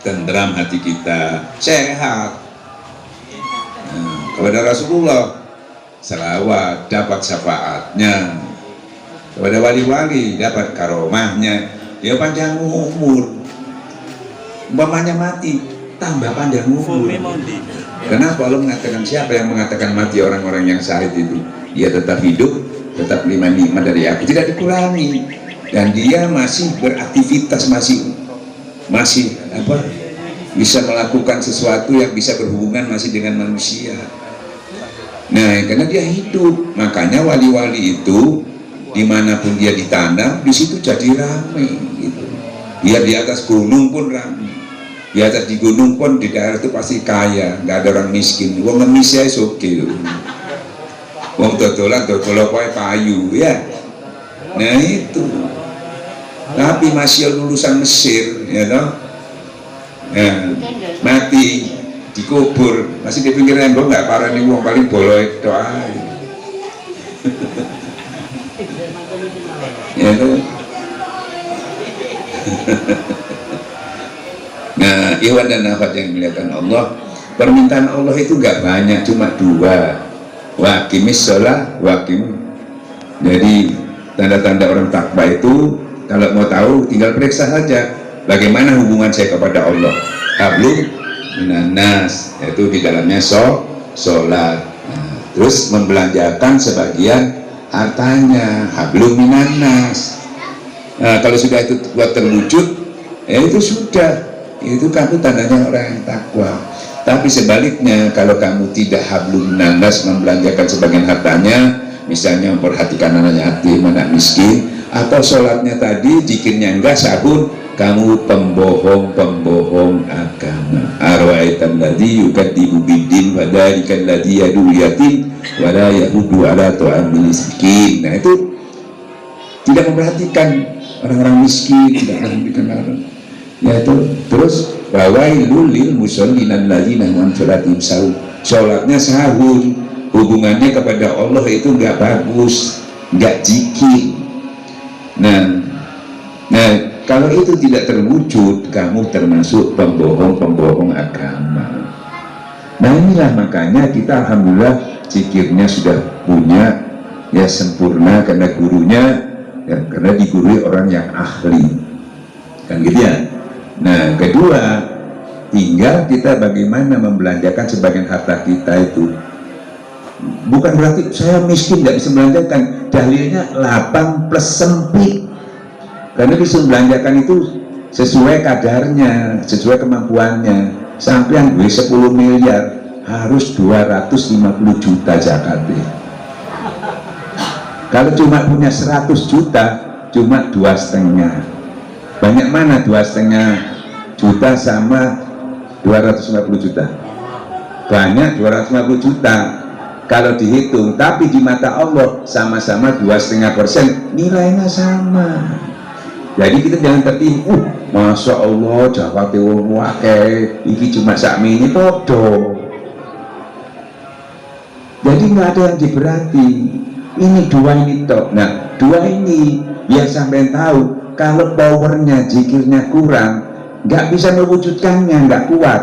tentram hati kita, sehat. Kepada Rasulullah selawat, dapat syafaatnya. Kepada wali-wali dapat karomahnya. Dia panjang umur. Umpamanya mati, tambah panjang umur. Kenapa Allah mengatakan, siapa yang mengatakan mati orang-orang yang syahid itu? Dia tetap hidup, tetap lima nikmat dari aku, tidak dikurangi, dan dia masih beraktivitas, masih bisa melakukan sesuatu yang bisa berhubungan masih dengan manusia. Nah, karena dia hidup, makanya wali-wali itu dimanapun dia ditanam, di situ jadi ramai. Gitu. Dia di atas gunung pun ramai, di atas di gunung pun di daerah itu pasti kaya, nggak ada orang miskin. Wong ngemis ya oke. Wong dodolan kayu, ya. Nah itu. Tapi masih lulusan Mesir, ya toh. Nah, mati dikubur masih dipikirin gue nggak parah nih, wong paling boleh doa. Ya toh. Nah, ikhwan dan akhwat yang dimuliakan Allah, permintaan Allah itu nggak banyak, cuma dua. Waqimis sholah, Jadi tanda-tanda orang takwa itu, kalau mau tahu tinggal periksa saja bagaimana hubungan saya kepada Allah. Hablum minanas, yaitu di dalamnya sholat. Nah, terus membelanjakan sebagian hartanya, hablum minanas. Nah, kalau sudah itu buat terwujud, ya itu sudah, itu kamu tandanya orang yang takwa. Tapi sebaliknya, kalau kamu tidak hablum minanas, membelanjakan sebagian hartanya, misalnya memperhatikan anak yatim, anak miskin, atau sholatnya tadi, zikirnya enggak, sabun, kamu pembohong agama. Arwaitan ladzi yukadzibu bid-din wa dzalikan ladzi yad'u yatim wa la yahudu ala ta'amil miskin. Nah, itu tidak memperhatikan orang-orang miskin, tidak memperhatikan orang. Yaitu terus wawailul lil musallin alladzina hum an sholatihim sahun. Sholatnya sahun, hubungannya kepada Allah itu nggak bagus, nggak zikir. Nah, kalau itu tidak terwujud, kamu termasuk pembohong agama. Nah, inilah makanya kita alhamdulillah zikirnya sudah punya, ya sempurna karena gurunya, ya, karena digurui orang yang ahli, kan gitu ya. Nah, kedua, tinggal kita bagaimana membelanjakan sebagian harta kita itu. Bukan berarti saya miskin tidak bisa membelanjakan, dalilnya lapang plus sempit. Karena bisa membelanjakan itu sesuai kadarnya, sesuai kemampuannya. Sampai yang duit 10 miliar harus 250 juta zakatnya. Kalau cuma punya 100 juta, cuma 2,5. Banyak mana 2,5 juta sama 250 juta? Banyak, 250 juta kalau dihitung, tapi di mata Allah sama-sama 2,5%, nilainya sama. Jadi kita jangan tertipu, Masya Allah Jawa Timur wakai iki cuma sakmi ini podo. Jadi nggak ada yang diberati, ini dua ini toh. Nah, dua ini biar sampai tahu kalau powernya, zikirnya kurang, nggak bisa mewujudkannya, nggak kuat.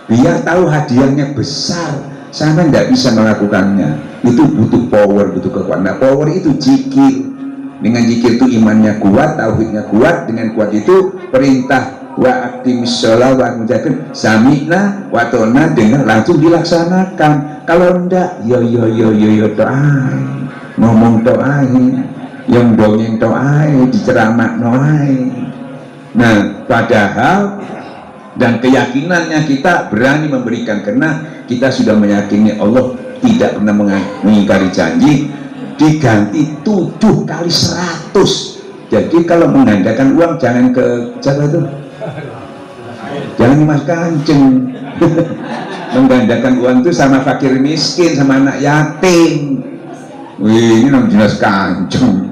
Biar tahu hadiahnya besar, sampai nggak bisa melakukannya. Itu butuh power, butuh kekuatan. Nah, power itu zikir. Dengan zikir itu imannya kuat, tauhidnya kuat. Dengan kuat itu perintah wa aqimis sholat wa mujahidin sami'na wa ta'na, dengan langsung dilaksanakan. Kalau enggak, yo doai, ngomong doai, yang dongeng doai, diceramah doai. Nah, padahal dan keyakinannya kita berani memberikan, karena kita sudah meyakini Allah tidak pernah mengingkari janji, diganti 7 kali 100. Jadi kalau menggandakan uang jangan ke siapa itu, jangan Mas Kanceng. Menggandakan uang itu sama fakir miskin, sama anak yatim. Wih, ini namanya jelas Kanceng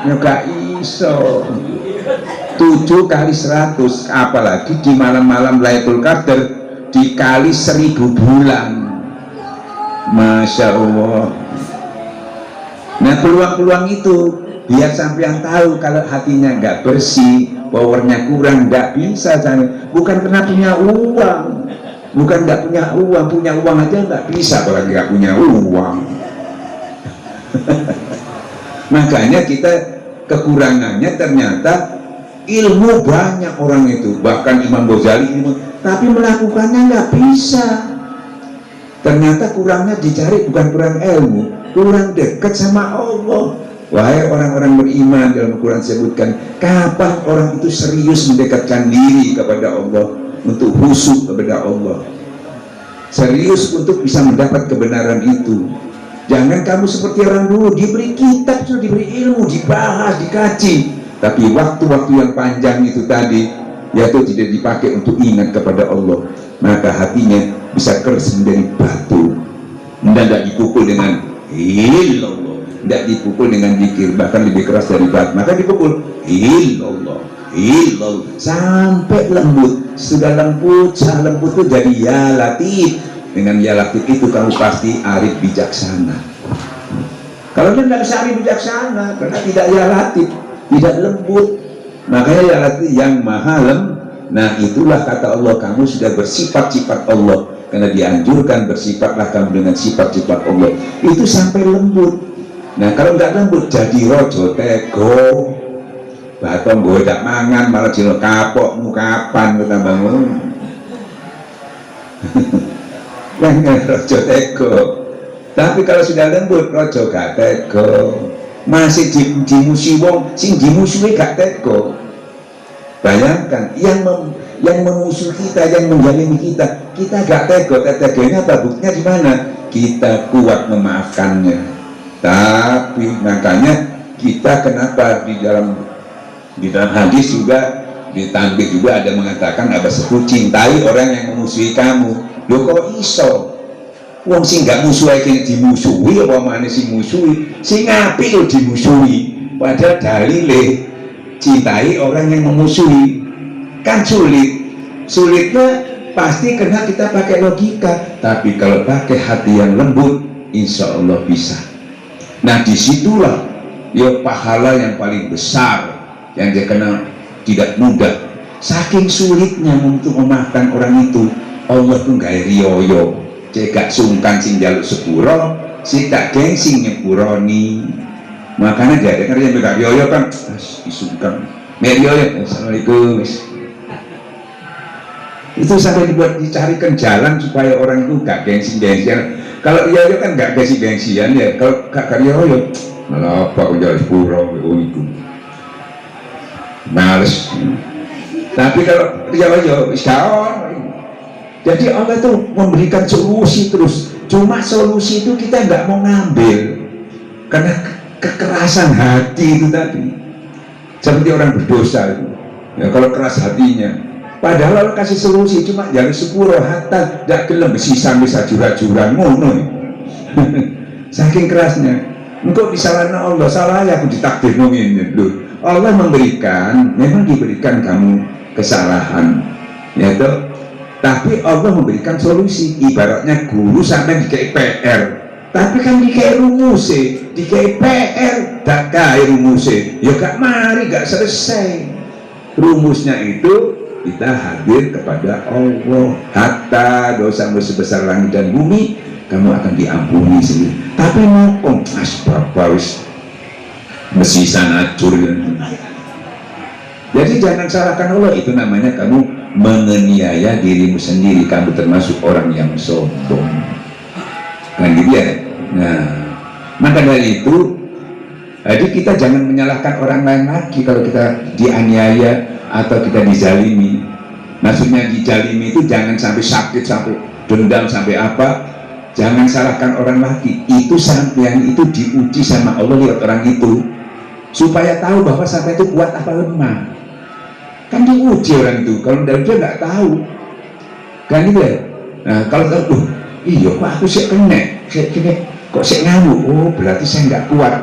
ya, gak iso. 7 kali 100, apalagi di malam-malam Lailatul Qadar dikali 1000 bulan. Masya Allah. Nah, peluang-peluang itu biar sampean tahu kalau hatinya nggak bersih, powernya kurang, nggak bisa. Bukan karena punya uang, bukan nggak punya uang aja nggak bisa, apalagi nggak punya uang. Makanya kita kekurangannya ternyata ilmu banyak orang itu, bahkan Imam Ghazali ilmu, tapi melakukannya nggak bisa. Ternyata kurangnya dicari bukan kurang ilmu, kurang dekat sama Allah. Wahai orang-orang beriman, dalam Al-Quran sebutkan, kapan orang itu serius mendekatkan diri kepada Allah, untuk khusyuk kepada Allah, serius untuk bisa mendapat kebenaran itu. Jangan kamu seperti orang dulu, diberi kitab, diberi ilmu, dibahas, dikaji, tapi waktu-waktu yang panjang itu tadi, yaitu tidak dipakai untuk ingat kepada Allah, maka hatinya bisa keras menjadi batu. Tidak dipukul dengan illallah, tidak dipukul dengan zikir, bahkan lebih keras dari batu, maka dipukul illallah, illallah, sampai lembut. Sudah lembut, lembut itu jadi ya latif. Dengan ya latif itu kamu pasti arif bijaksana. Kalau dia tidak bisa arif bijaksana, karena tidak ya latif, tidak lembut. Makanya ya latif yang maha lembut. Nah itulah kata Allah, kamu sudah bersifat-sifat Allah, karena dianjurkan bersifatlah kamu dengan sifat-sifat Allah. Itu sampai lembut. Nah kalau nggak lembut jadi rojo tego, batong gue tak mangan malah jilo kapok kapan kita bangun. Jangan rojo tego. Tapi kalau sudah lembut rojo gak tego, masih dimusuhi wong sing dimusuhi gak tego. Bayangkan yang memusuh kita, yang menjalimi kita gak tego. Tegonya apa? Buktinya di mana? Kita kuat memaafkannya. Tapi makanya kita kenapa di dalam hadis juga, di tanbih juga ada mengatakan, ada sebut cintai orang yang memusuhi kamu. Loh kok iso? Wong sing gak musuhi kini dimusuhi, apa mana sing musuhi? Sing ngapi lo dimusuhi. Padahal dalile cintai orang yang memusuhi kan sulit. Sulitnya pasti karena kita pakai logika. Tapi kalau pakai hati yang lembut, insya Allah bisa. Nah disitulah ya pahala yang paling besar yang dia kenal, tidak mudah. Saking sulitnya untuk memaafkan orang itu, Allah tuh gak riyoyo, cegak sungkan sing jaluk sepuro, si tak gengsi nyepuroni. Makanya dia dengar yang gak riyoyo kan, disungkan riyoyo, assalamualaikum. Itu sampai dicarikan jalan supaya orang itu gak gengsi-gengsian. Kalau riyoyo kan gak gengsi-gengsian ya, kalau gak riyoyo malah apa aku jaluk sepuro itu males. Tapi kalau riyoyo jadi Allah itu memberikan solusi terus. Cuma solusi itu kita nggak mau ngambil karena kekerasan hati itu tadi. Seperti orang berdosa itu ya, kalau keras hatinya, padahal Allah kasih solusi cuma jadi sepuro hatta tidak gelem sisa jurang ngono. Saking kerasnya, engkau disalahkan Allah, salah ya aku ditakdir ngomongin dulu. Allah memberikan, memang diberikan kamu kesalahan, ya toh. Tapi Allah memberikan solusi. Ibaratnya guru sampai dikai PR, tapi kan dikai rumusnya, dikai PR, tak kai rumusnya, ya gak mari, gak selesai. Rumusnya itu kita hadir kepada Allah. Hatta dosamu sebesar langit dan bumi, kamu akan diampuni sendiri. Tapi ngomong asbabawis mesti sanacur. Jadi jangan salahkan Allah, itu namanya kamu menganiaya dirimu sendiri. Kamu termasuk orang yang sombong kan gitu ya. Nah maka dari itu, jadi kita jangan menyalahkan orang lain lagi kalau kita dianiaya atau kita dizalimi. Maksudnya dizalimi itu jangan sampai sakit, sampai dendam, sampai apa. Jangan salahkan orang lagi. Itu sampai yang itu diuji sama Allah lewat orang itu, supaya tahu bahwa sampai itu kuat apa lemah. Kan diuji orang itu. Kalau dia nggak tahu kan gitu ya. Nah kalau tahu, iya kok aku sih kena, kok saya ngamuk, oh berarti saya nggak kuat.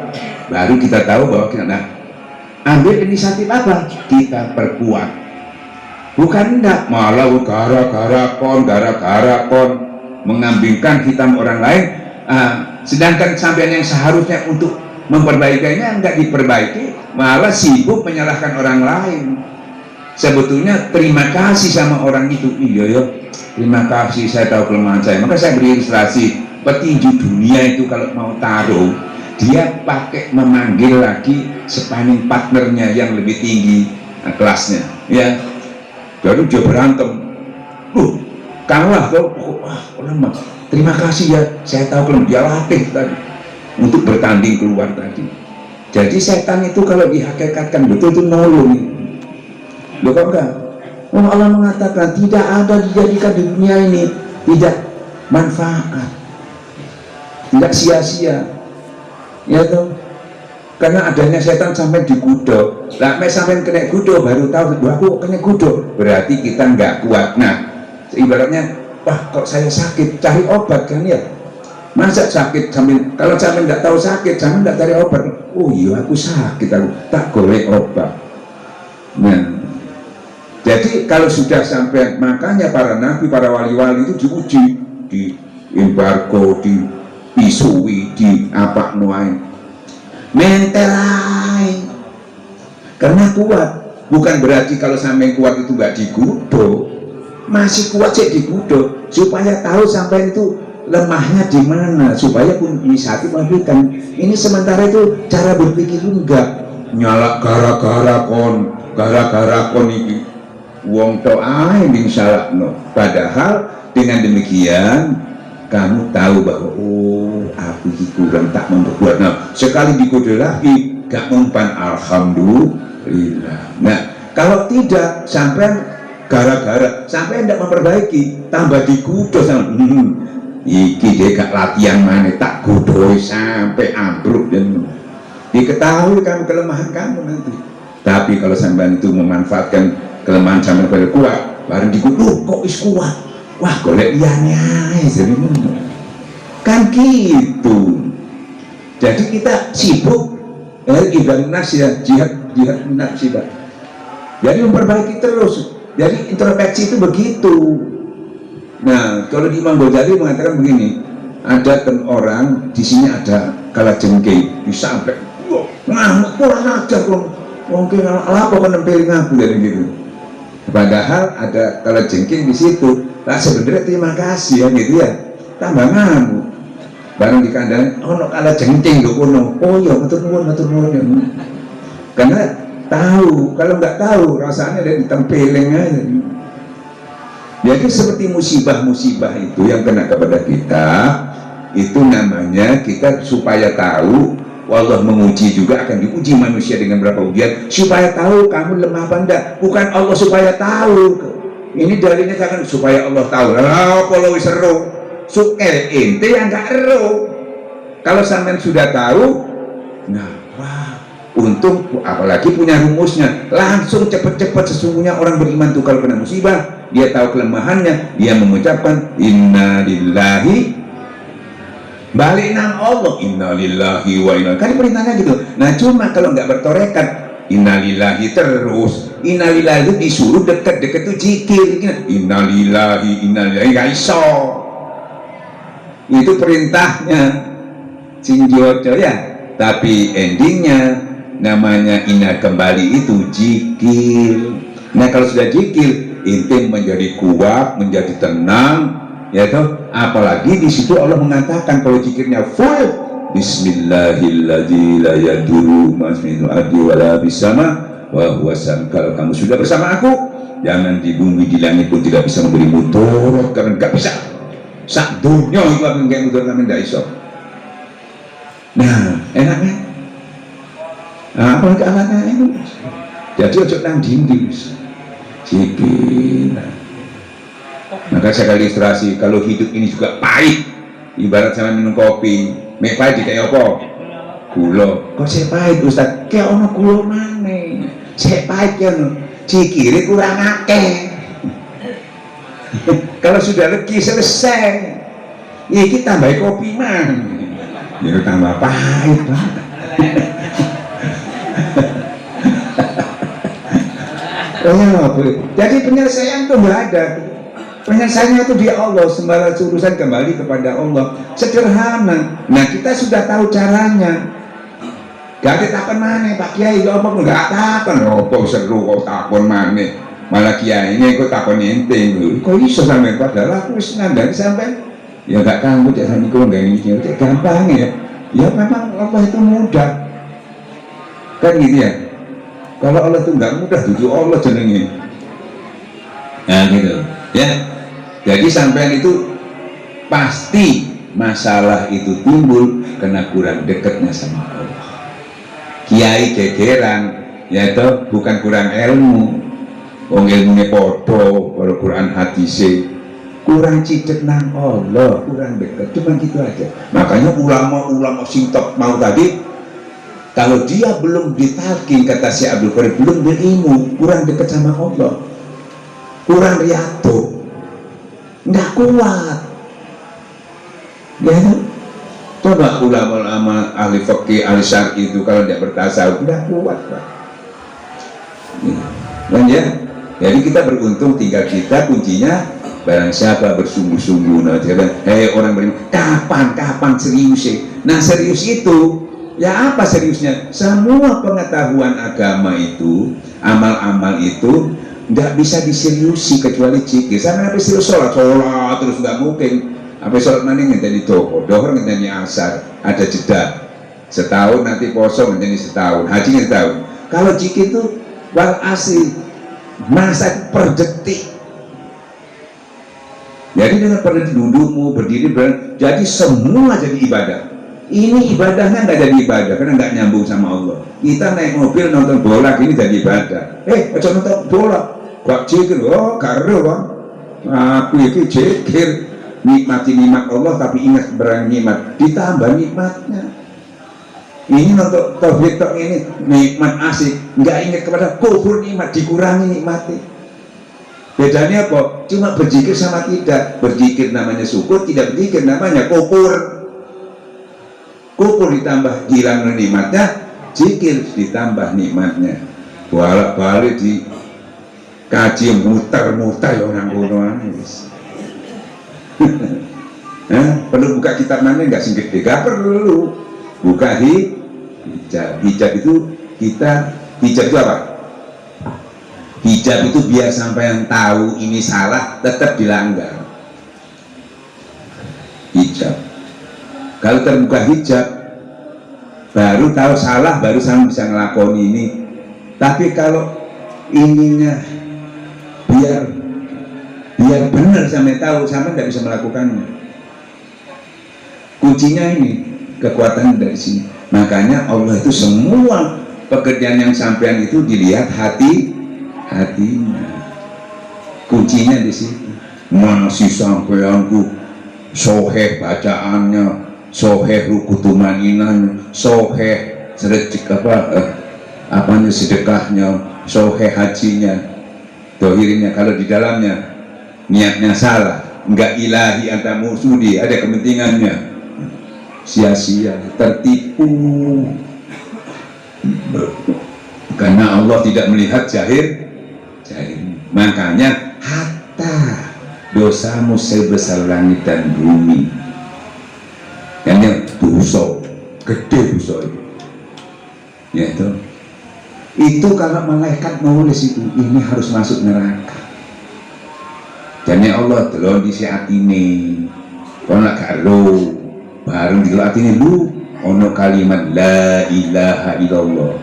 Baru kita tahu bahwa kita ambil inisiatif apa? Kita perkuat. Bukan enggak, malah gara-gara kon mengambingkan hitam orang lain. Sedangkan sampean yang seharusnya untuk memperbaikinya enggak diperbaiki, malah sibuk menyalahkan orang lain. Sebetulnya terima kasih sama orang itu, iya ya, terima kasih saya tahu kelemahan saya, maka saya beri ilustrasi. Petinju dunia itu kalau mau taruh, dia pakai memanggil lagi sparring partnernya yang lebih tinggi kelasnya, ya, baru dia berantem. Kalah tuh, lemah. Terima kasih ya, saya tahu kelemahan, dia latih tadi untuk bertanding keluar tadi. Jadi setan itu kalau dihakikatkan betul itu nolong. Loh kok enggak? Oh, Allah mengatakan tidak ada dijadikan di dunia ini tidak manfaat, tidak sia-sia, ya toh. Karena adanya setan sampai digudok. Lah sampai kena gudok baru tahu, wah aku kena gudok, berarti kita nggak kuat. Nah, ibaratnya, wah kok saya sakit, cari obat kan ya. Masa sakit sambil, kalau sampai nggak tahu sakit, sampai nggak cari obat. Oh iya aku sakit, aku tak golek obat. Nah, jadi kalau sudah sampai, makanya para nabi, para wali-wali itu diuji, di embargo, di pisui, di apa nuain, mentelai, karena kuat. Bukan berarti kalau sampai kuat itu nggak digudok, masih kuat sih digudok, supaya tahu sampai itu lemahnya di mana, supaya pun inisiatif melakukan. Ini sementara itu cara berpikir enggak nyala gara-gara kon ini wong to ae no. Padahal dengan demikian kamu tahu bahwa oh aku kurang tak memperbuat. Nah sekali dikode lagi gak mempan, alhamdulillah. Nah kalau tidak sampai gara-gara sampai tidak memperbaiki, tambah dikudo sama iki dia gak latihan mana tak godoi sampai ambruk dan diketahui kamu kelemahan kamu nanti. Tapi kalau sampai itu memanfaatkan kelemahan sampai pada kuat, baru dikudo kok is kuat, wah golek liane jadi kan gitu. Jadi kita sibuk ibadah nafsi ya, jihad nafsi Pak. Jadi memperbaiki terus. Jadi introspeksi itu begitu. Nah, kalau di Imam Ghazali mengatakan begini, ada kan orang di sini ada kalajengking, bisa sampai ngamuk kurang ajar kok, mungkin apa kok nempelin aku dari gitu. Padahal ada kalajengking di situ. Nah sebenarnya terima kasih ya gitu ya, tambah ngamuk. Barang di kandang, oh no kalajengking loh kono, oh ya matur nuwun ya. Karena tahu, kalau nggak tahu rasanya ada ditempelin aja. Jadi seperti musibah-musibah itu yang kena kepada kita, itu namanya kita supaya tahu, Allah menguji juga akan diuji manusia dengan berapa ujian, supaya tahu kamu lemah apa enggak. Bukan Allah supaya tahu. Ini dalilnya kan supaya Allah tahu. Kalau seru, suker ente yang enggak ero. Kalau sampean sudah tahu, nah wah, untung apalagi punya rumusnya, langsung cepat-cepat. Sesungguhnya orang beriman tuh kalau kena musibah, dia tahu kelemahannya, dia mengucapkan inna lillahi, balik nang Allah, inna lillahi wa inna, kan perintahnya gitu. Nah cuma kalau nggak bertorekat inna lillahi terus, inna lillahi itu disuruh dekat-dekat tuh zikir, inna lillahi nggak iso, itu perintahnya sing jojo ya. Tapi endingnya namanya inna kembali itu zikir. Nah kalau sudah zikir, intim menjadi kuat, menjadi tenang, ya toh. Apalagi di situ Allah mengatakan kalau zikirnya full, Bismillahirrahmanirrahim la yadurru ma'asmi'il ardi wala bisama wa huwa sam. Kalau kamu sudah bersama aku, jangan di bumi di langit pun tidak bisa memberi mudarat, karena nggak bisa. Sak dunia itu akan kayak mudarat kami tidak iso. Nah enaknya, nah, apalagi anaknya itu. Jadi ojo nang dinding zikir. Maka saya kali ilustrasi, kalau hidup ini juga pahit, ibarat sama minum kopi, mek pahit kayak apa? Gula. Kok saya pahit Ustaz? Kayak ono gula mana? Saya pahit ya no, zikir kurang akeh. Kalau sudah legi selesai, ini tambah kopi man, ya tambah pahit lah. Jadi penyelesaian itu nggak ada. Penyelesaiannya itu di Allah, sembarang urusan kembali kepada Allah, sederhana. Nah kita sudah tahu caranya. Gak ada takon mana Pak Kiai, apa nggak takon, apa seru kok takon mana? malah kiai ini kok takon ente lho, kok iso sampean padahal aku wis ngandani sampean. Ya gak kanggo cek sami kula gak mikir cek gampang ya. Ya memang Allah itu mudah. Kan gitu ya. Kalau Allah itu nggak mudah, itu Allah jenenge. Nah gitu ya. Jadi sampean itu pasti masalah itu timbul karena kurang dekatnya sama Allah. Kiai gegeran, yaitu bukan kurang ilmu. Wong ilmunya podo, kalau Quran hadise kurang cidek nang Allah, kurang dekat, cuma gitu aja. Makanya ulama-ulama sing top mau tadi, kalau dia belum ditalkin, kata si Abdul Qadir, belum berilmu, kurang dekat sama Allah, kurang riyadhah, nggak kuat. Ya, coba ulama-ulama ahli fikih, ahli syar'i itu kalau tidak bertasawuf nggak kuat, Pak. Ya, jadi kita beruntung, tinggal kita kuncinya barang siapa bersungguh-sungguh. Nah, orang beriman, kapan serius sih? Nah, serius itu ya apa seriusnya? Semua pengetahuan agama itu, amal-amal itu nggak bisa diseriusi kecuali cikir. Sama apa serius sholat terus nggak mungkin. Apa sholat mana ngenteni dohor ngenteni asar, ada jeda setahun, nanti poso ngenteni setahun, haji setahun. Kalau cikir itu wal asli masa per detik. Jadi dengan pada dudukmu berdiri jadi semua jadi ibadah. Ini ibadahnya nggak jadi ibadah karena nggak nyambung sama Allah. Kita naik mobil nonton bola ini jadi ibadah. Aja nonton bola, kok cikir? Oh karo bang, aku itu cikir. Nikmati nikmat Allah tapi ingat berang nikmat, ditambah nikmatnya. Ini untuk tauhid ini nikmat asik, nggak ingat kepada kufur nikmat, dikurangi nikmati. Bedanya apa? Cuma berzikir sama tidak. Berzikir namanya syukur, tidak berzikir namanya kufur. Kufur ditambah hilang nikmatnya, zikir ditambah nikmatnya. Bolak-balik di kaji muter-muter orang kunoanis. Perlu buka kitab mana nggak singkat? Nggak perlu. Buka hijab. Hijab itu hijab itu apa? Hijab itu biar sampai yang tahu ini salah tetap dilanggar. Hijab. Kalau terbuka hijab baru tahu salah, baru sama bisa ngelakoni ini. Tapi kalau ininya biar benar sampai tahu, sampai tidak bisa melakukannya. Kuncinya ini kekuatan dari sini. Makanya Allah itu semua pekerjaan yang sampean itu dilihat hatinya. Kuncinya di situ. Masih sampeanku soheh bacaannya, soheh rukutumaninannya, soheh sedekahnya, soheh hajinya, dohirnya. Kalau di dalamnya niatnya salah, enggak ilahi anta musudi, ada kepentingannya, sia-sia, tertipu. Karena Allah tidak melihat jahir. Makanya hatta dosamu sebesar langit dan bumi. Yang dosa gede, dosa itu. Ya itu kalau malaikat nulis itu, ini harus masuk neraka. Jadi Allah telon di atine, kalau nak karo bareng di atine lu ono kalimat la ilaha illallah.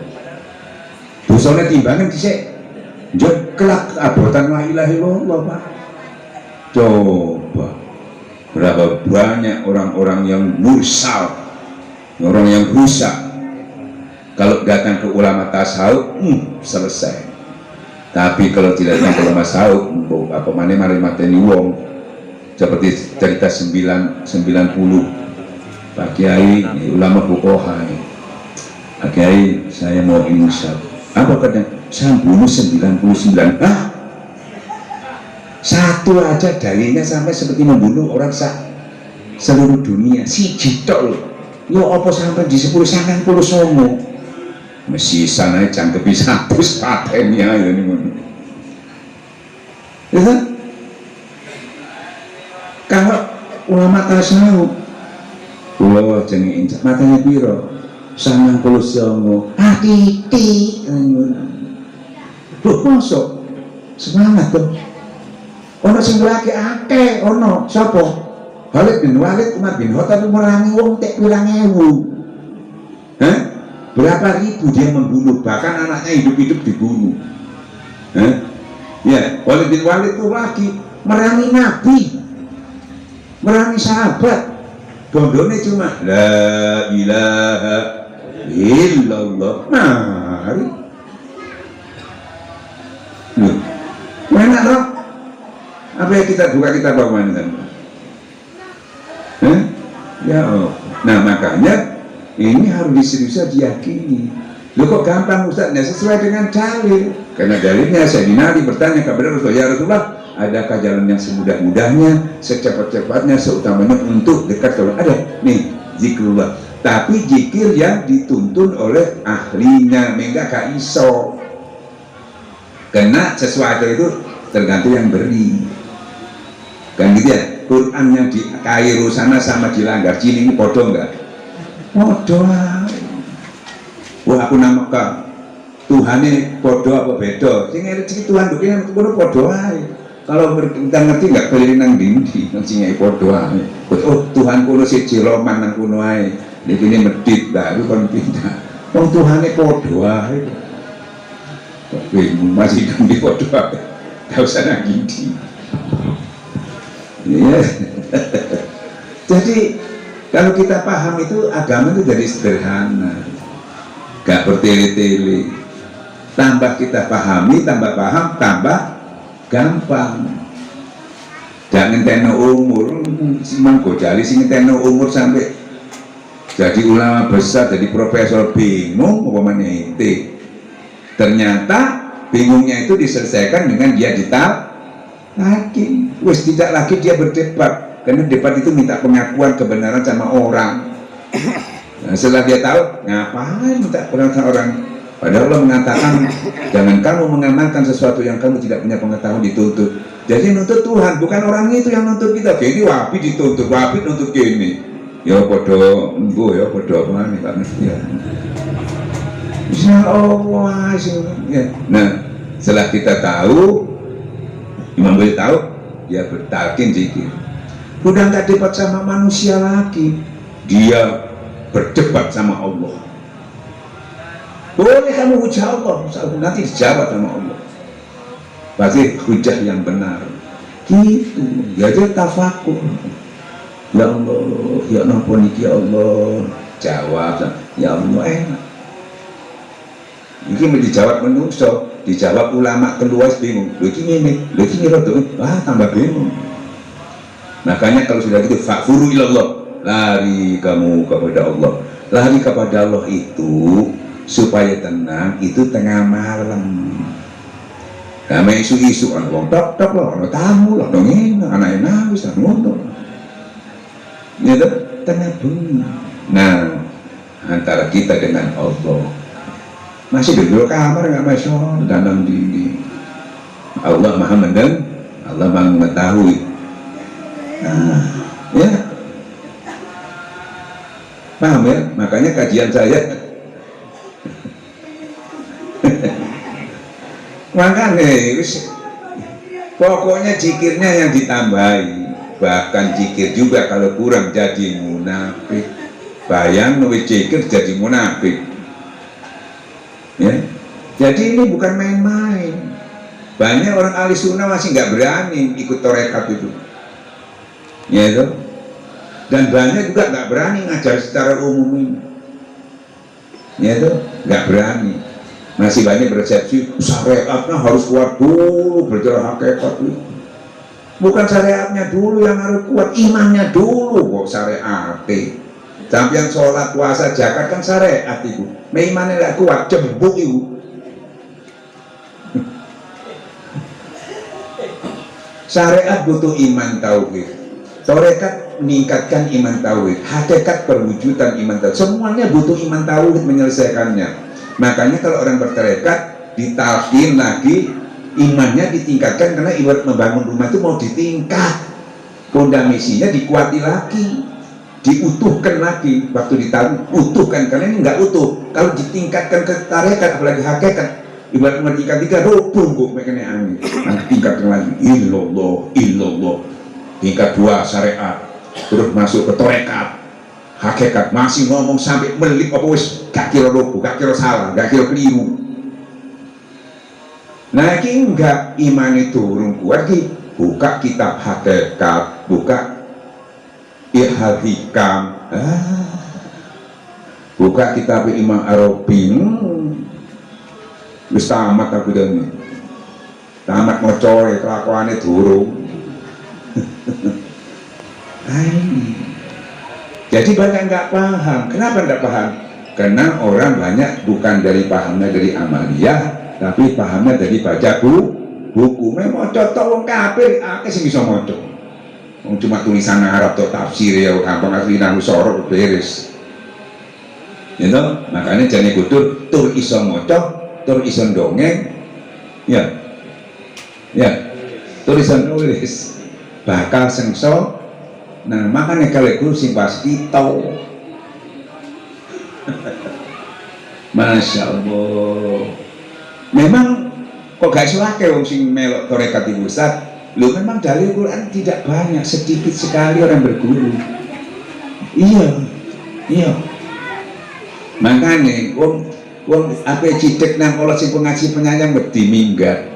Dosanya timbangan dhisik. Njot kelak abotan la ilaha illallah, Pak. Coba berapa banyak orang-orang yang mursal, orang yang rusak. Kalau datang ke ulama tasawuf, selesai. Tapi kalau tidak datang ke ulama tasawuf, apa mana mari mateni wong. Seperti cerita 90 Pak Kiai, ulama fuqaha. Pak Kiai, saya mau insaf. Apa katanya? Saya bunuh 99. Satu aja dalilnya sampai seperti membunuh orang seluruh dunia. Si jitok loh. Yo apa sampai di 10 songo. Mesti sana cangkepi satu patennya ini. Ya, kalau ulama tasawuf, Allah jenenge injak matanya piro? 99. Titik. Loh masuk semangat tuh. Ono sing lagi akeh, ono sapa? Khalid bin Walid, Umar bin Khattab merangi wong tek pirang ewu. Hah? Berapa ribu dia membunuh, bahkan anaknya hidup-hidup dibunuh. Hah? Ya, Khalid bin Walid itu lagi merangi Nabi, merangi sahabat. Bondone cuma la ilaha illallah. Mari. Loh, mana roh? Apa yang kita buka kita bawa kan? Ya Allah. Nah makanya ini harus diseriusan diyakini. Loh kok gampang Ustaz? Nah, sesuai dengan dalil. Karena dalilnya Sayyidina Ali bertanya kepada Rasulullah, ya Rasulullah, adakah jalan yang semudah-mudahnya, secepat-cepatnya, seutamanya untuk dekat kepada ada? Nih, zikrullah. Tapi zikir yang dituntun oleh ahlinya, enggak gak iso. Karena sesuatu itu tergantung yang beri. Kan gitu ya, Quran yang di Kairo sana sama di Langgar Cili ini podo enggak? Podo. Wah aku nama Tuhannya podo apa beda? Sing ngerti Tuhan duknya kono podo ae. Kalau kita ngerti enggak keliling nang dindi, nang sing podo ae. Oh Tuhan kono siji Roman nang kono ae. Niki ini medit baru kon pindah. Wong Tuhane podo ae. Masih di podo ae. Enggak usah nang dindi. Ya. Jadi kalau kita paham itu agama itu jadi sederhana, gak bertele-tele. Tambah kita pahami, tambah paham, tambah gampang. Jangan ngenteno umur, Imam Ghazali sing ngenteno umur sampai jadi ulama besar, jadi profesor bingung umpamanya itu. Ternyata bingungnya itu diselesaikan dengan dia hakim, wes tidak lagi dia berdebat, karena debat itu minta pengakuan kebenaran sama orang. Nah, setelah dia tahu, ngapain minta pengakuan orang? Padahal Allah mengatakan, jangan kamu mengamalkan sesuatu yang kamu tidak punya pengetahuan dituntut. Jadi nuntut Tuhan, bukan orang itu yang nuntut kita. Gini wapi dituntut, wapi nuntut gini. Ya podo, ya podo apa nih Pak ya. Insya Allah, ya. Nah, setelah kita tahu. Imam Ghazali tahu, dia bertalkin zikir. Udah nggak debat sama manusia lagi, dia berdebat sama Allah. Boleh kamu hujah Allah, nanti dijawab sama Allah. Pasti hujah yang benar. Gitu, ya dia tafakur. Ya Allah, ya Allah, ya Allah, jawab. Ya Allah enak. Ini mau dijawab manusia, dijawab ulama keluar bingung. Lu ini rodo, tambah bingung. Makanya kalau sudah gitu, fakfuru ilallah, lari kamu kepada Allah. Lari kepada Allah itu supaya tenang, itu tengah malam. Kami isu-isu, orang tok loh, orang tamu loh, dongin, anak nangis, ngono. Ini tengah bunyi. Nah, antara kita dengan Allah. Masih di dua kamar nggak masuk dalam diri. Allah maha mendengar, Allah maha mengetahui. Nah, ya paham ya, makanya kajian saya makanya pokoknya zikirnya yang ditambahi, bahkan zikir juga kalau kurang jadi munafik. Bayang nulis zikir jadi munafik. Ya, jadi ini bukan main-main. Banyak orang ahli sunnah masih nggak berani ikut torekat itu, ya itu. Dan banyak juga nggak berani ngajar secara umum ini, ya itu, nggak berani. Masih banyak persepsi syariatnya harus kuat dulu, berjalan hakikat itu. Bukan syariatnya dulu yang harus kuat, imannya dulu kok syariat. Sampai yang sholat, puasa, zakat kan syariat itu. Imannya tidak kuat, cembuk itu. Syariat butuh iman tauhid. Torekat meningkatkan iman tauhid. Hakikat perwujudan iman tauhid. Semuanya butuh iman tauhid menyelesaikannya. Makanya kalau orang bertorekat ditalkin lagi, imannya ditingkatkan karena ibarat membangun rumah itu mau ditingkat. Fondasinya dikuati lagi. Diutuhkan lagi, waktu ditaruh utuhkan, karena ini nggak utuh. Kalau ditingkatkan ke tarekat apalagi hakikat, ibarat nomor tiga rubung kok kena angin. Nanti tingkat yang lagi illallah, tingkat 2 syariat, terus masuk ke torekat, hakikat, masih ngomong sampai melip apa wis gak kira roboh, gak kira salah, gak kira keliru. Nah ini enggak, iman itu turun kuat, buka kitab hakikat, buka Ihal Hikam, buka kitab Imam Arabi, wis tamat aku dene. Tamat mocoe kelakuane durung. Jadi banyak nggak paham. Kenapa nggak paham? Karena orang banyak bukan dari pahamnya dari amaliyah, tapi pahamnya dari baca buku. Memang cocok wong kafir, akeh sing bisa maca. Wong cuma tulisan Arab atau tafsir ya gampang asli nang sorot beres. Ya toh, makanya jane kudu tur iso maca, tur iso dongeng. Ya. Tur iso nulis. Bakal sengso. Nah, makanya kalau sing pasti tahu. Masya Allah. Memang kok gak suake wong sing melok torekat ibu Ustaz. Lu memang dalil Quran tidak banyak, sedikit sekali orang berguru. Iya. Makanya wong apa cidek nang Allah sing pengaji penyayang wedi minggat.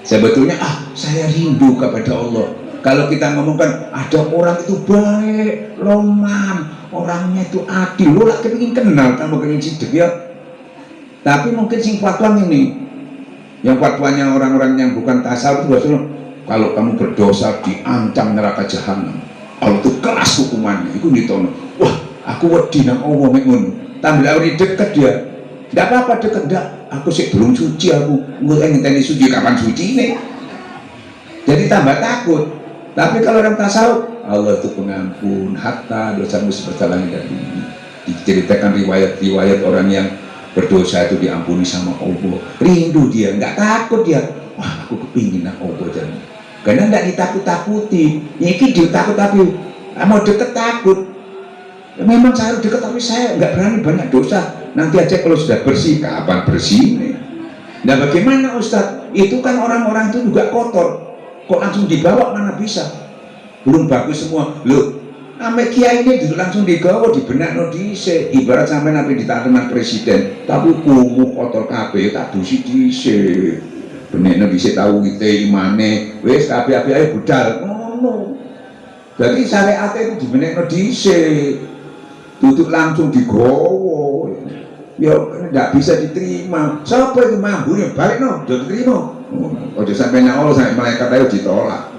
Sebetulnya saya rindu kepada Allah. Kalau kita ngomongkan ada orang itu baik, lomam, orangnya itu adil, lo lah kepingin kenal tambah kepingin cidek ya. Tapi mungkin sing fatwa ini, yang fatwanya orang-orang yang bukan tasawuf itu kalau kamu berdosa diancam neraka jahanam. Allah itu keras hukumannya. Itu ditono. Wah, aku wedi nang Allah ngono. Tambah awri deket dia. Enggak apa-apa deket enggak. Aku sih belum suci aku. Engko ngenteni suci kapan suci ini. Jadi tambah takut. Tapi kalau orang tasawuf, Allah itu pengampun hatta dosamu seperti langit dan bumi. Diceritakan riwayat-riwayat orang yang berdosa itu diampuni sama Allah. Rindu dia, enggak takut dia. Wah, aku kepingin nak Allah jangan. Karena enggak ditakut-takuti. Ini ditakut tapi mau deket takut. Memang saya harus deket tapi saya enggak berani banyak dosa. Nanti aja kalau sudah bersih, kapan bersih? Nah bagaimana Ustadz? Itu kan orang-orang itu juga kotor. Kok langsung dibawa mana bisa? Belum bagus semua. Loh, ame kiai ini langsung digawa di benak no dhisik. Ibarat sampai nabi ditakenan presiden, tapi kumuh kotor kabeh tak dusi dhisik. Benek no dhisik tahu kita imane, wis kabeh ae budal. Ngono. Jadi syariat itu di benek no dhisik. Duduk langsung digawa. Ya tidak bisa diterima. Siapa itu mampu ya balik no, jangan diterima. Ojo sampai Allah sampai malaikat ayo ditolak.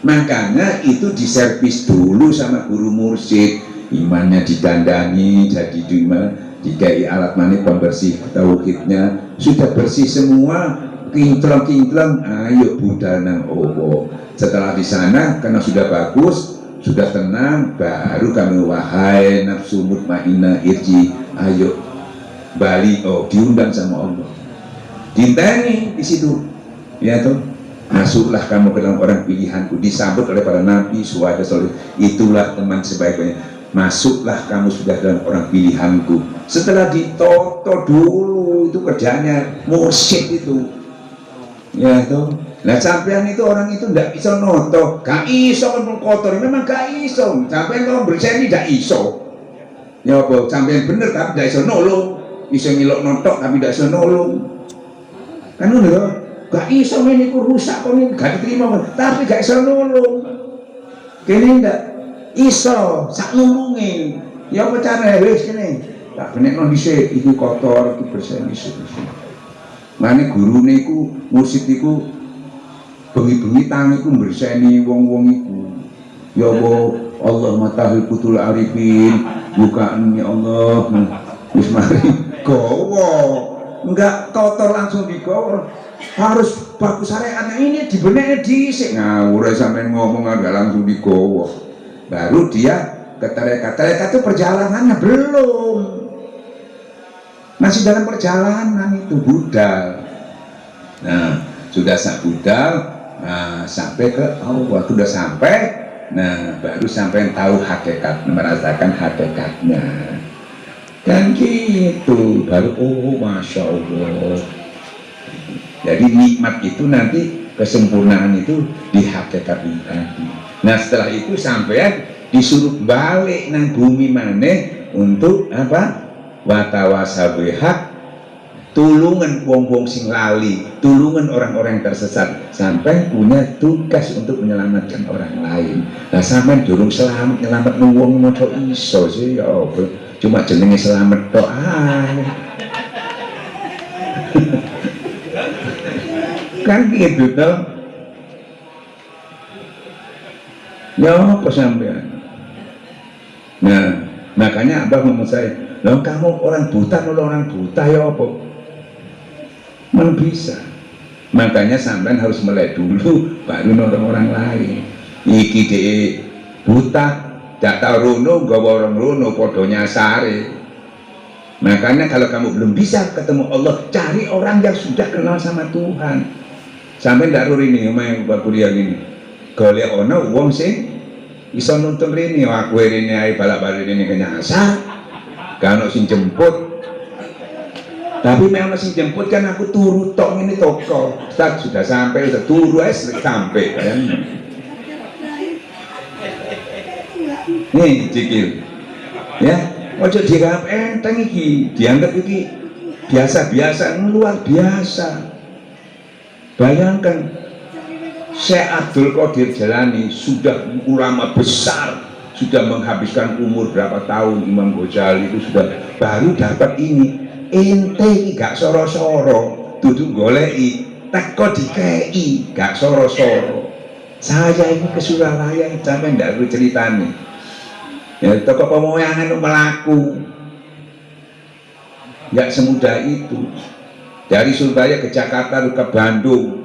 Makanya itu diservis dulu sama guru mursyid, imannya didandani, jadi dikai alat manis pembersih tauhidnya, sudah bersih semua, kinclong, ayo budal nang Allah. Setelah di sana karena sudah bagus, sudah tenang, baru kami wahai nafsu mutmainnah irji, ayo balik, diundang sama Allah, dinteni di situ, ya toh, masuklah kamu ke dalam orang pilihanku, disambut oleh para nabi, suada soleh, itulah teman sebaik-baiknya, masuklah kamu sudah dalam orang pilihanku. Setelah ditoto dulu, itu kerjanya mursyid itu, ya toh. Nah sampean itu orang itu tidak bisa noto, gak iso kan kotor, memang gak iso, sampean kalau berseni gak iso, ya apa, sampean bener tapi gak iso nolong. Bisa ngilok nontok tapi tidak bisa nolong kan udah gak iso ini ku rusak kok ini gak diterima tapi gak bisa nolong kini ndak iso sak nolongin ya apa cara wis kini tak benek non dhisik iki kotor iki bersih dhisik mane gurune iku mursyid iku bengi-bengi tangi ku berseni wong-wong iku ya Allah matahil putul arifin bukaan ya Allah wis mari gowo, enggak kotor langsung digowo, harus bagus syariatnya ini dibeneknya dhisik ngawur sampai ngomong agak langsung digowo, baru dia ke tarekat itu perjalanannya belum, masih dalam perjalanan itu budal. Nah sudah budal, nah sampai ke Allah sudah sampai, nah baru sampai tahu hakikat, merasakan hakikatnya. Dan gitu baru masya Allah Jadi nikmat itu nanti kesempurnaan itu di hakikat tadi. Nah setelah itu sampean disuruh balik nang bumi maneh untuk apa? Watawasabihak, tulungan wong-wong sing lali, tulungan orang-orang tersesat. Sampai punya tugas untuk menyelamatkan orang lain. Nah sampai durung selamat nyelamat wong moco iso sih ya apa? Cuma jenenge selamat tok kan gitu toh. Ya apa sampean? Nah makanya Abah ngomong saya, loh kamu orang buta nolong orang buta ya apa? Mana bisa. Makanya sampean harus melek dulu baru nolong orang lain. Iki de buta gak tau rono gawa orang rono podo nyasare. Makanya kalau kamu belum bisa ketemu Allah, cari orang yang sudah kenal sama Tuhan. Sampai ndak ro ini main kuliah gini. Golek ono wong sing iso nuntun rene, aku rene ae balak-balik rene ke nyasar. Gak ono sing jemput. Tapi memang sing jemput kan aku turu tok ini toko. Ustaz sudah sampai, sudah turu sampai kan. Nih cikil. Ya, ojo dianggap enteng iki, dianggap iki biasa-biasa, luar biasa. Bayangkan Syekh Abdul Qadir Jalani sudah ulama besar, sudah menghabiskan umur berapa tahun. Imam Ghazali itu sudah baru dapat ini. Ente gak soro-soro, duduk golei, teko dikei, gak soro-soro. Saya ini ke Surabaya, sampai ndak perlu ceritanya. Ya toko pemoyangan melaku, nggak semudah itu. Dari Surabaya ke Jakarta ke Bandung.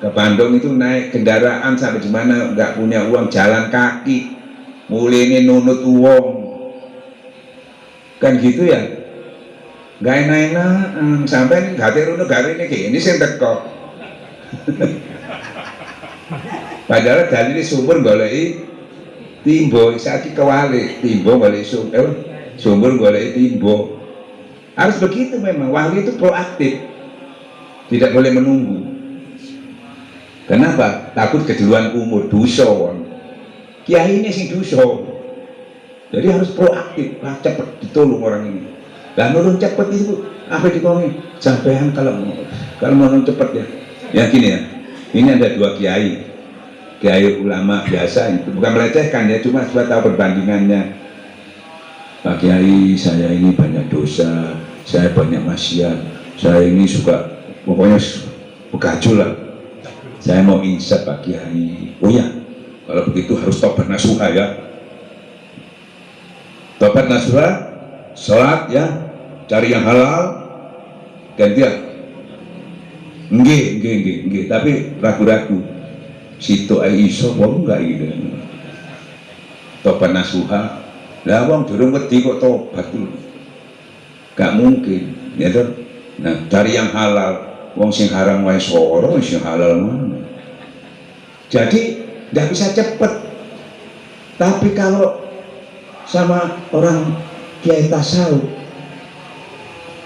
Ke Bandung itu naik kendaraan sampai di mana nggak punya uang, jalan kaki, mulai ini nunut uang, kan gitu ya. Nggak enak-enak sampai nggak terus negara ini kayak ini saya teko. Padahal dari sumber golei timbo, saiki kewali timbo golei sumber golei timbo. Harus begitu memang, wali itu proaktif, tidak boleh menunggu. Kenapa? Takut keduluan umur, duson. Kiai ini sing duson. Jadi harus proaktif, cepat ditolong orang ini. Dan nurun cepat itu apa dikongin? Sampean kalau mau cepat ya. Ya gini ya. Ini ada dua kiai. Kiai ulama biasa itu bukan melecehkan ya, cuma supaya tahu perbandingannya. Pak Kiai, saya ini banyak dosa, saya banyak maksiat, saya ini suka pokoknya bekaju lah. Saya mau insaf Pak Kiai. Oh ya, kalau begitu harus tobat nasuha ya. Tobat nasuha, sholat ya, cari yang halal, gantian. Nggih, tapi ragu-ragu. Situ iso apa enggak gitu. Tobat nasuha, lah wong durung wedi kok tobat dulu. Gak mungkin, ya toh. Nah, cari yang halal, wong sing haram wae soro, sing halal mana. Jadi nggak bisa cepet. Tapi kalau sama orang kiai tasawuf,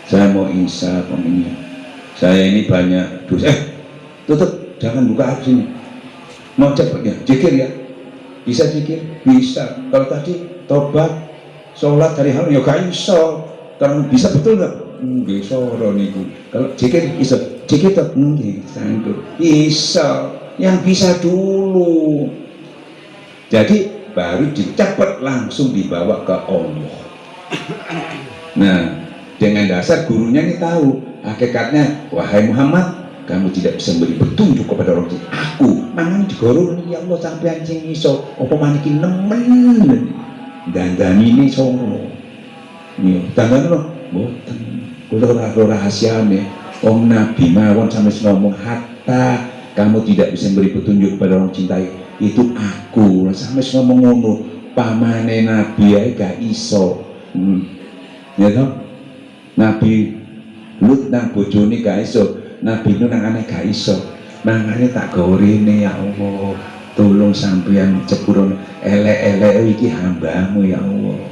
saya mau insaf ini. Saya ini banyak dosa. Tutup, jangan buka app sini. Mau cepet ya, zikir ya. Bisa zikir? Bisa. Kalau tadi tobat, sholat dari haram ya gak iso. Kalau bisa betul nggak? Nggih soro niku. Kalau zikir iso, zikir tuh nggih sanggup. Iso. Yang bisa dulu. Jadi baru cepet langsung dibawa ke Allah. Nah, dengan dasar gurunya ini tahu hakikatnya, wahai Muhammad, kamu tidak bisa memberi petunjuk kepada orang lain. Aku mangan digoro ya Allah sampai anjing iso apa maniki nemen dan ini soro. Nih, tanggal mboten. Kula ora rahasiane. Om Nabi mawon sampai ngomong hatta kamu tidak bisa memberi petunjuk kepada orang cintai itu aku. Sampai ngomong ngono pamane Nabi ae gak iso. Ya toh? Nabi Lut nang bojone gak iso, Nabi Nuh nang aneh gak iso. Mangane tak gorene ya Allah. Tolong sampeyan cepuron elek-elek iki hambamu ya Allah.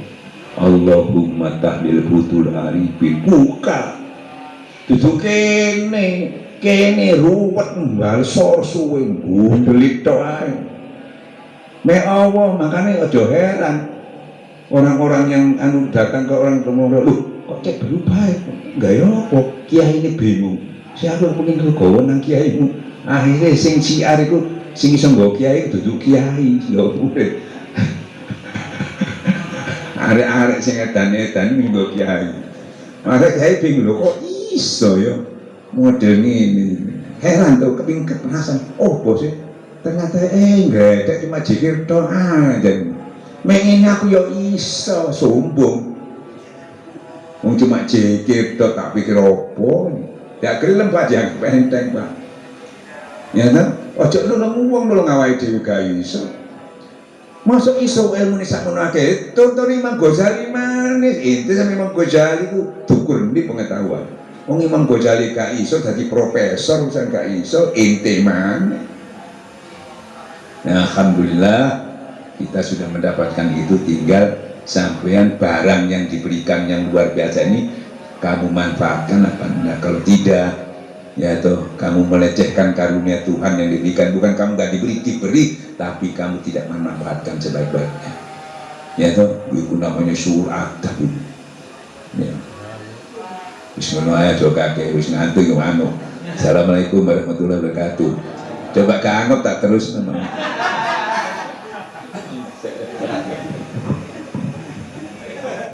Allahumma tahlil butul arifin buka. Duduk kene kene ruwet mbal suwe bundelit tok ae. Nek Allah makanya aja heran orang-orang yang datang ke orang tua, loh kok cek berubah ya? Enggak ya apa? Kiai ini bingung. Siapa yang pengen legowo nang kiaimu? Akhirnya sing siar iku sing iso nggo kiai duduk kiai lho urip. Arek-arek sing edan-edan nggo kiai. Arek kiai bingung lho kok iso ya model ini. Heran tuh kepingin kepenasan. Oh bos ternyata enggak cuma jikir tok aja. Mengen aku ya iso sombong. Wong cuma jikir tok tak pikir opo. Ya gelem Pak yang penteng Pak. Ya kan? Ojo nulung wong nulung awake dhewe gak iso. Masuk iso ilmu sak ngono akeh. Tonton Imam Ghazali manis. Itu sama Imam Ghazali ku dukur ndi pengetahuan. Wong Imam Ghazali gak iso dadi profesor urusan gak iso ente mana. Nah, alhamdulillah kita sudah mendapatkan itu, tinggal sampean barang yang diberikan yang luar biasa ini kamu manfaatkan apa enggak. Kalau tidak ya toh kamu melecehkan karunia Tuhan yang diberikan. Bukan kamu gak diberi, tapi kamu tidak memanfaatkan sebaik-baiknya. Ya toh itu namanya surat tapi ya. Bismillahirrahmanirrahim. Coba kakek wis ngantuk yo anu. Assalamualaikum warahmatullahi wabarakatuh. Coba keanggap tak terus namanya.